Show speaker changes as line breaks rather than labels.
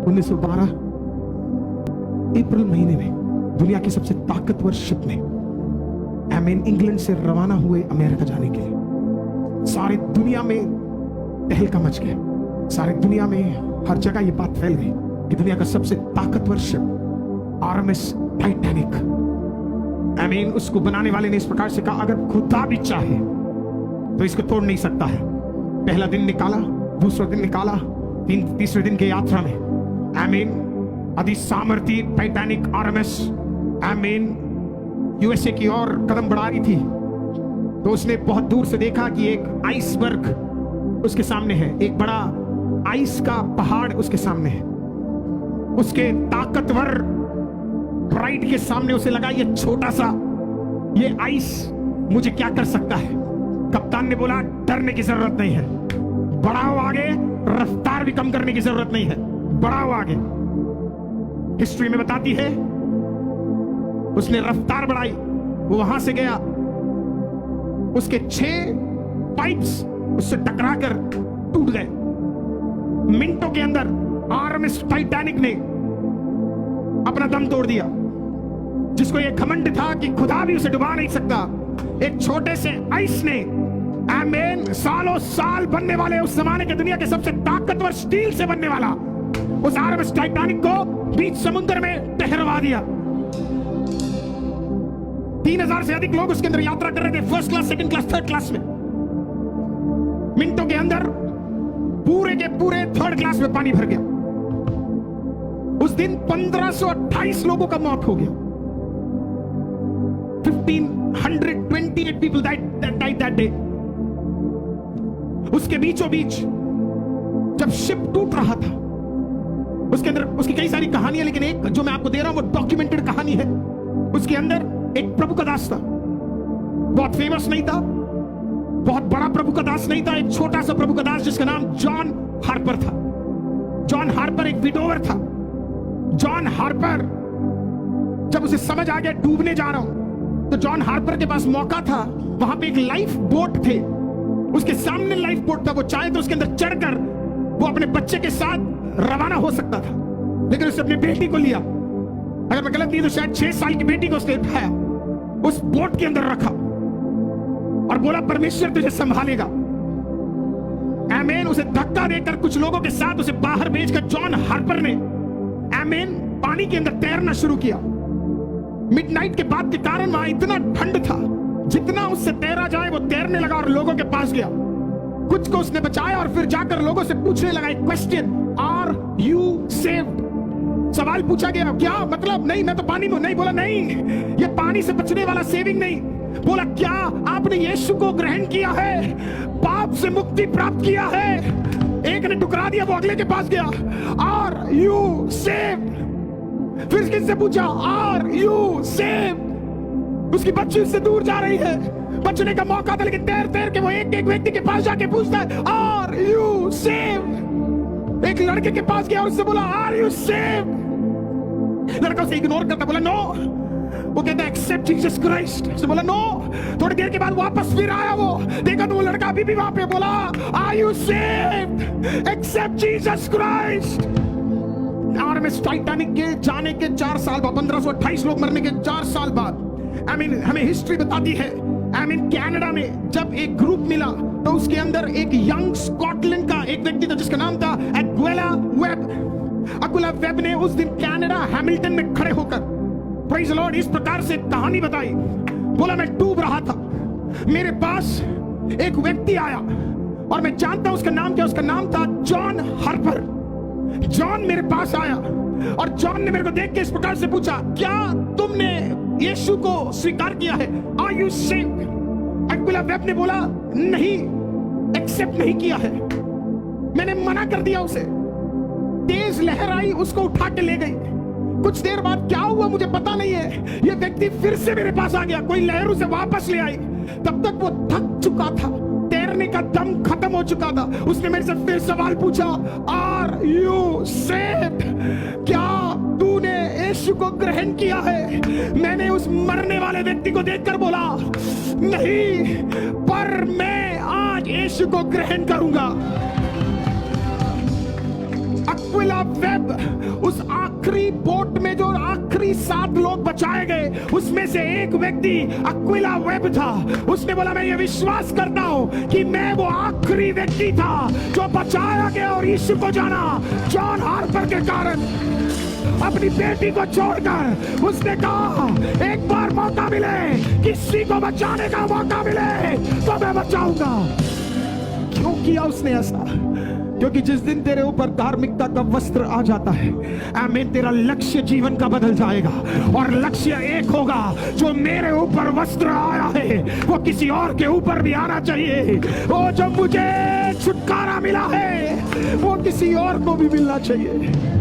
1912 अप्रैल महीने में दुनिया की सबसे ताकतवर शिप में आमीन इंग्लैंड से रवाना हुए अमेरिका जाने के लिए। सारी दुनिया में तहलका मच गया, सारी दुनिया में हर जगह ये बात फैल गई कि दुनिया का सबसे ताकतवर शिप आरएमएस टाइटैनिक, आमीन उसको बनाने वाले ने इस प्रकार से कहा अगर खुदा भी चाहे तो इसको तोड़ नहीं सकता है। पहला दिन निकाला, दूसरा दिन निकाला, तीसरे दिन की यात्रा में आमीन अधिसामर्थी टाइटैनिक आरएमएस आमीन यूएसए की ओर कदम बढ़ा रही थी, तो उसने बहुत दूर से देखा कि एक आइसबर्ग उसके सामने है, एक बड़ा आइस का पहाड़ उसके सामने है। उसके ताकतवर प्राइड के सामने उसे लगा ये छोटा सा ये आइस मुझे क्या कर सकता है। कप्तान ने बोला डरने की जरूरत नहीं है, बढ़ाओ आगे, रफ्तार भी कम करने की जरूरत नहीं है, बढ़ाओ आगे। हिस्ट्री में बताती है उसने रफ्तार बढ़ाई, वो वहां से गया, उसके 6 पाइप्स उससे टकराकर टूट गए। मिनटों के अंदर आरएमएस टाइटैनिक ने अपना दम तोड़ दिया। जिसको यह घमंड था कि खुदा भी उसे डुबा नहीं सकता, एक छोटे से आइस ने आमीन सालों साल बनने वाले उस जमाने के दुनिया के सबसे ताकतवर स्टील से बनने वाला उस आरएमएस टाइटैनिक को बीच समुद्र में ठहरवा दिया। 3000 से अधिक लोग उसके अंदर यात्रा कर रहे थे, first class, second class, third class में। मिनटों के अंदर पूरे के पूरे थर्ड क्लास में पानी भर गया। उस दिन 1528 लोगों का मौत हो गया। 1528 people died that day। उसके बीचों बीच जब शिप टूट रहा था, उसके अंदर उसकी कई सारी कहानियां, लेकिन एक जो मैं आपको दे रहा हूं वो डॉक्यूमेंटेड कहानी है। उसके अंदर एक प्रभु का दास था, बहुत फेमस नहीं था, बहुत बड़ा प्रभु का दास नहीं था, एक छोटा सा प्रभु का दास जिसका नाम जॉन हार्पर था। जॉन हार्पर एक विडोवर था। जॉन हार्पर जब उसे समझ आ गया डूबने जा रहा हूं, तो जॉन हार्पर के पास मौका था, वहां पे एक लाइफ बोट थे, उसके सामने लाइफ बोट था, वो चाहे तो उसके अंदर चढ़कर वो अपने बच्चे के साथ रवाना हो सकता था, लेकिन उसने अपनी बेटी को लिया। अगर मैं गलत नहीं तो शायद 6 साल की बेटी को उसने उठाया, उस बोट के अंदर रखा और बोला परमेश्वर तुझे संभालेगा। आमीन। उसे धक्का देकर कुछ लोगों के साथ उसे बाहर भेजकर जॉन हार्पर ने आमीन पानी के अंदर तैरना शुरू किया। मिडनाइट के बाद के कारण वहां इतना ठंड था, जितना उससे तैरा जाए वो तैरने लगा और लोगों के पास गया। कुछ को उसने बचाया और फिर जाकर लोगों से पूछने लगा एक क्वेश्चन, आर यू सेव्ड? सवाल पूछा गया, क्या मतलब? नहीं मैं तो पानी में नहीं। बोला नहीं, ये पानी से बचने वाला सेविंग नहीं। बोला क्या आपने यीशु को ग्रहण किया है, पाप से मुक्ति प्राप्त किया है? एक ने टुकरा दिया, वो अगले के पास गया, आर यू सेव्ड? फिर किससे पूछा, आर यू सेव्ड? उसकी बच्ची उससे दूर जा रही है, बचने का मौका था, लेकिन तैर तैर के वो एक एक व्यक्ति के पास जाके पूछता है, आर यू सेव्ड? एक लड़के के पास गया और उससे बोला, आर यू सेव्ड? लड़का उसे इग्नोर करता, बोला नो। वो कहता है एक्सेप्ट जीसस क्राइस्ट। उसने बोला नो। थोड़ी देर के बाद वापस फिर आया, वो देखा तो वो लड़का अभी भी वहां पे, बोला are you saved? Accept Jesus Christ. RMS Titanic के जाने के 4 साल बाद, 1528 लोग मरने के 4 साल बाद, आमीन हमें हिस्ट्री बताती है, आमीन कनाडा में जब एक ग्रुप मिला तो उसके अंदर एक यंग स्कॉटलैंड का एक व्यक्ति था जिसका नाम था अक्विला वेब ने उस दिन कनाडा हैमिल्टन में खड़े होकर प्रेज़ द लॉर्ड इस प्रकार से कहानी बताई। बोला मैं डूब रहा था, मेरे पास एक व्यक्ति आया और मैं जानता हूं उसका नाम क्या, उसका नाम था जॉन हार्पर। जॉन मेरे पास आया और जॉन ने मेरे को देख के इस प्रकार से पूछा, क्या तुमने यीशु को स्वीकार किया है? Are you saved? Aquila Webb ने बोला नहीं, एक्सेप्ट नहीं किया है, मैंने मना कर दिया उसे। तेज लहर आई, उसको उठा के ले गई। कुछ देर बाद क्या हुआ मुझे पता नहीं है, ये व्यक्ति फिर से मेरे पास आ गया, कोई लहर उसे वापस ले आई। तब तक वो थक चुका था, तैरने का दम खत्म हो चुका था। उसने मेरे से फिर सवाल पूछा, आर यू सेव्ड? क्या तूने यीशु को ग्रहण किया है? मैंने उस मरने वाले व्यक्ति को देखकर बोला नहीं, पर मैं आज यीशु को ग्रहण करूंगा। अक्विला वेब, उस आखिरी बोट में जो आखिरी 7 लोग बचाए गए उसमें से एक व्यक्ति अक्विला वेब था। उसने बोला मैं ये विश्वास करता हूं कि मैं वो आखिरी व्यक्ति था जो बचाया गया और यीशु को जाना। जॉन हार्पर के कारण अपनी बेटी को छोड़कर उसने कहा एक बार मौका मिले, किसी को बचाने का मौका मिले तो मैं बचाऊंगा। क्यों किया उसने ऐसा? क्योंकि जिस दिन तेरे ऊपर धार्मिकता का वस्त्र आ जाता है, आमीन, तेरा लक्ष्य जीवन का बदल जाएगा। और लक्ष्य एक होगा, जो मेरे ऊपर वस्त्र आया है वो किसी और के ऊपर भी आना चाहिए। वो जो मुझे छुटकारा मिला है वो किसी और को भी मिलना चाहिए।